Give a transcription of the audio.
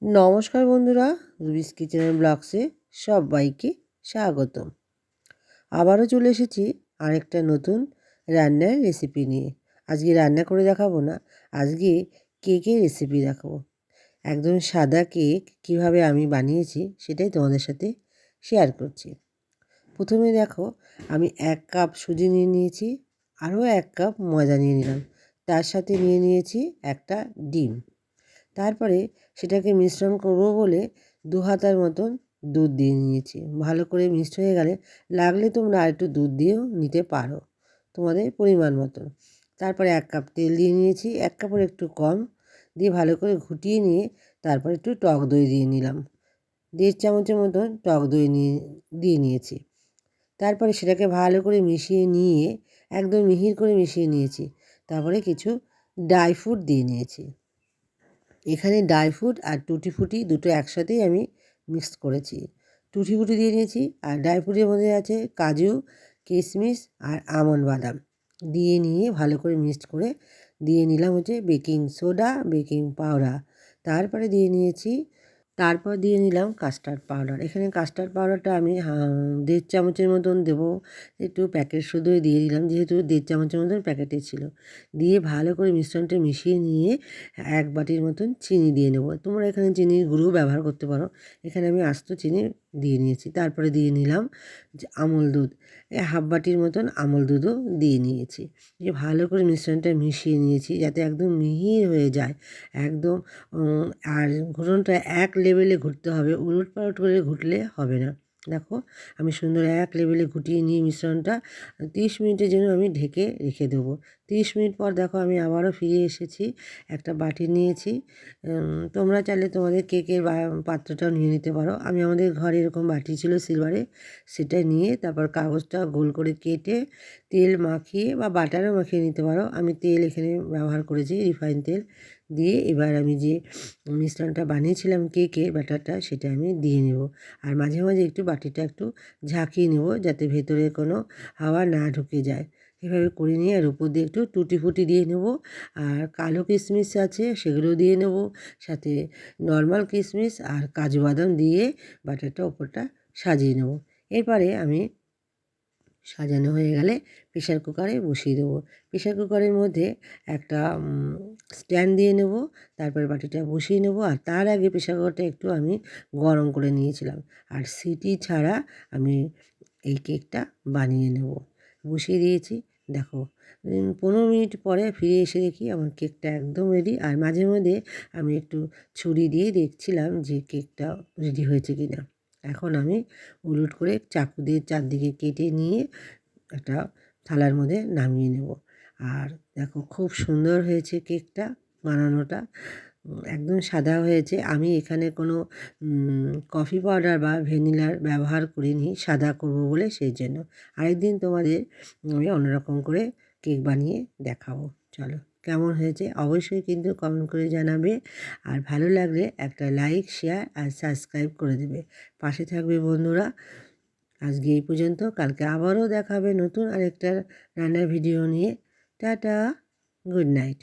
নমস্কার বন্ধুরা, রুবিস কিচেন ব্লগসে সবাইকে স্বাগতম। আবারও চলে এসেছি আরেকটা নতুন রান্নার রেসিপি নিয়ে। আজকে রান্না করে দেখাবো না, আজকে কেকের রেসিপি দেখাবো। একদম সাদা কেক কিভাবে আমি বানিয়েছি সেটাই তোমাদের সাথে শেয়ার করছি। প্রথমে দেখো, আমি 1 কাপ সুজি নিয়ে নিয়েছি, আরও 1 কাপ ময়দা নিয়ে নিলাম, তার সাথে নিয়ে নিয়েছি একটা ডিম। তারপরে সেটাকে মিশ্রণ করব বলে 2 হাতার মতন দুধ দিয়ে নিয়েছি। ভালো করে মিক্সড হয়ে গেলে লাগলে তোমরা আরেকটু দুধ দিয়েও নিতে পারো তোমাদের পরিমাণ মতন। তারপরে 1 কাপ তেল দিয়ে নিয়েছি, 1 কাপের একটু কম দিয়ে ভালো করে ঘুটিয়ে নিয়ে তারপরে একটু টক দই দিয়ে নিলাম। 1.5 চামচের মতন টক দই দিয়ে নিয়েছি। তারপরে সেটাকে ভালো করে মিশিয়ে নিয়ে একদম মিহির করে মিশিয়ে নিয়েছি। তারপরে কিছু ড্রাই ফ্রুট দিয়ে নিয়েছি। এখানে ড্রাই ফ্রুট আর টুটি ফুটি দুটো একসাথেই আমি মিক্স করেছি। টুটি ফুটি দিয়ে নিয়েছি, আর ড্রাই ফ্রুটের মধ্যে আছে কাজু, কিশমিশ আর আমন্ড বাদাম দিয়ে নিয়ে ভালো করে মিক্সড করে দিয়ে নিলাম বেকিং সোডা, বেকিং পাউডার। তারপর দিয়ে নিলাম কাস্টার্ড পাউডার। এখানে কাস্টার্ড পাউডারটা আমি 1.5 চামচের মতন দেবো। একটু প্যাকেট শুধুই দিয়ে দিলাম, যেহেতু 1.5 চামচের মতন প্যাকেটে ছিল। দিয়ে ভালো করে মিশ্রণটা মিশিয়ে নিয়ে 1 বাটির মতন চিনি দিয়ে নেবো। তোমরা এখানে চিনির গুঁড়ো ব্যবহার করতে পারো, এখানে আমি আস্ত চিনি দিয়ে নিয়েছি। তারপরে দিয়ে নিলাম যে আমল দুধ, 1/2 বাটির মতন আমল দুধও দিয়ে নিয়েছি। দিয়ে ভালো করে মিশ্রণটা মিশিয়ে নিয়েছি যাতে একদম মিহি হয়ে যায় একদম। আর ঘুটনটা এক লেভেলে ঘুরতে হবে, উলট পালট করে ঘুটলে হবে না। দেখো, আমি সুন্দর এক লেভেলে ঘুটিয়ে নিয়ে মিশ্রণটা 30 মিনিটের জন্য আমি ঢেকে রেখে দেবো। 30 মিনিট পর দেখো আমি আবারও ফিরে এসেছি, একটা বাটি নিয়েছি। তোমরা চাইলে তোমাদের কেকের পাত্রটাও নিয়ে নিতে পারো। আমি আমাদের ঘরে এরকম বাটি ছিল সিলভারে, সেটা নিয়ে তারপর কাগজটা গোল করে কেটে তেল মাখিয়ে বা বাটারও মাখিয়ে নিতে পারো। আমি তেল এখানে ব্যবহার করেছি, রিফাইন তেল দিয়ে এবার আমি যে মিশ্রণটা বানিয়েছিলাম কেকের ব্যাটারটা সেটা আমি দিয়ে নেব। আর মাঝে মাঝে একটু বাটিটা একটু ঝাঁকিয়ে নেব যাতে ভেতরে কোনো হাওয়া না ঢুকে যায়। এভাবে করে নিয়ে আর উপর দিয়ে একটু টুটি ফুটি দিয়ে নেব। আর কালো কিশমিশ আছে সেগুলো দিয়ে নেব, সাথে নর্মাল কিশমিশ আর কাজু বাদাম দিয়ে বাটারটা ওপরটা সাজিয়ে নেব। এরপরে আমি সাজানো হয়ে গেলে প্রেশার কুকারে বসিয়ে দেবো। প্রেশার কুকারের মধ্যে একটা স্ট্যান্ড দিয়ে নেব, তারপরে বাটিটা বসিয়ে নেব। আর তার আগে প্রেশার কুকারটা একটু আমি গরম করে নিয়েছিলাম, আর সিটি ছাড়া আমি এই কেকটা বানিয়ে নেব। বসিয়ে দিয়েছি, দেখো 15 মিনিট পরে ফিরে এসে দেখি আমার কেকটা একদম রেডি। আর মাঝে মধ্যে আমি একটু ছুরি দিয়ে দেখছিলাম যে কেকটা রেডি হয়েছে কি না। এখন আমি উলট করে চাকু দিয়ে চারদিকে কেটে নিয়ে একটা থালার মধ্যে নামিয়ে নেব। আর দেখো, খুব সুন্দর হয়েছে কেকটা বানানোটা, একদম সাদা হয়েছে। আমি এখানে কোনো কফি পাউডার বা ভ্যানিলার ব্যবহার করিনি, সাদা করব বলে, সেই জন্য। আরেকদিন তোমাদের আমি অন্যরকম করে কেক বানিয়ে দেখাবো। চলো, কেমন হয়েছে অবশ্যই কিন্তু কমেন্ট করে জানাবে। আর ভালো লাগলে একটা লাইক, শেয়ার আর সাবস্ক্রাইব করে দেবে, পাশে থাকবে বন্ধুরা। আজকে এই পর্যন্ত, কালকে আবারও দেখাবে নতুন আরেকটা রান্নার ভিডিও নিয়ে। Tata, good night.